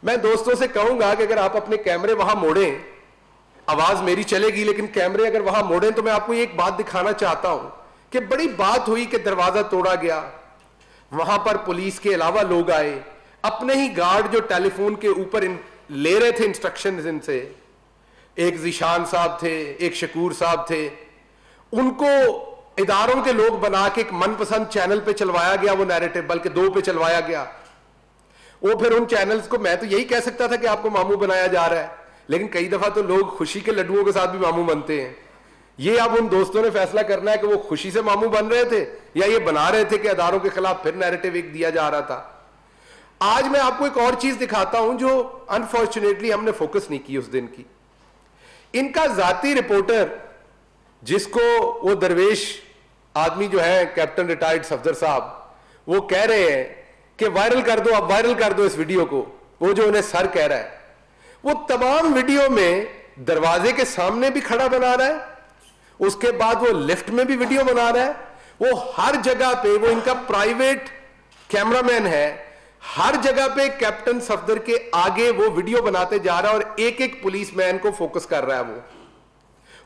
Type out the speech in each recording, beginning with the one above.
میں دوستوں سے کہوں گا کہ اگر آپ اپنے کیمرے وہاں موڑیں, آواز میری چلے گی لیکن کیمرے اگر وہاں موڑیں, تو میں آپ کو ایک بات دکھانا چاہتا ہوں کہ بڑی بات ہوئی کہ دروازہ توڑا گیا, وہاں پر پولیس کے علاوہ لوگ آئے, اپنے ہی گارڈ جو ٹیلی فون کے اوپر لے رہے تھے انسٹرکشنز ان سے, ایک ذیشان صاحب تھے, ایک شکور صاحب تھے, ان کو اداروں کے لوگ بنا کے ایک من پسند چینل پہ چلوایا گیا وہ نیریٹو, بلکہ 2 پہ چلوایا گیا. وہ پھر ان چینلز کو, میں تو یہی کہہ سکتا تھا کہ آپ کو ماموں بنایا جا رہا ہے, لیکن کئی دفعہ تو لوگ خوشی کے لڈوؤں کے ساتھ بھی ماموں بنتے ہیں. یہ اب ان دوستوں نے فیصلہ کرنا ہے کہ وہ خوشی سے ماموں بن رہے تھے یا یہ بنا رہے تھے کہ اداروں کے خلاف پھر نیریٹو ایک دیا جا رہا تھا. آج میں آپ کو ایک اور چیز دکھاتا ہوں جو انفارچونیٹلی ہم نے فوکس نہیں کی اس دن کی. ان کا ذاتی رپورٹر, جس کو وہ درویش آدمی جو ہے کیپٹن ریٹائرڈ صفدر صاحب, وہ کہہ رہے ہیں کہ وائرل کر دو, اب وائرل کر دو اس ویڈیو کو, وہ جو انہیں سر کہہ رہا ہے, وہ تمام ویڈیو میں دروازے کے سامنے بھی کھڑا بنا رہا ہے, اس کے بعد وہ لفٹ میں بھی ویڈیو بنا رہا ہے, وہ ہر جگہ پہ, وہ ان کا پرائیویٹ کیمرہ مین ہے, ہر جگہ پہ کیپٹن صفدر کے آگے وہ ویڈیو بناتے جا رہا ہے اور ایک ایک پولیس مین کو فوکس کر رہا ہے وہ.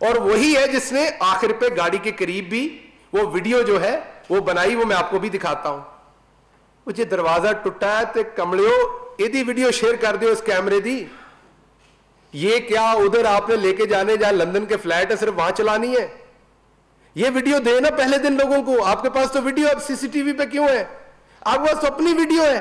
اور وہی ہے جس نے آخر پہ گاڑی کے قریب بھی وہ ویڈیو جو ہے وہ بنائی, وہ میں آپ کو بھی دکھاتا ہوں. وہ جی دروازہ ٹوٹا ہے تے کمڑیو ایدی ویڈیو شیئر کر دیو اس کیمرے دی. یہ کیا ادھر آپ نے لے کے جانے جہاں لندن کے فلیٹ ہے صرف وہاں چلانی ہے؟ یہ ویڈیو دے نا پہلے دن لوگوں کو. آپ کے پاس تو ویڈیو اب CCTV پہ کیوں ہے؟ آپ کے پاس تو اپنی ویڈیو ہے.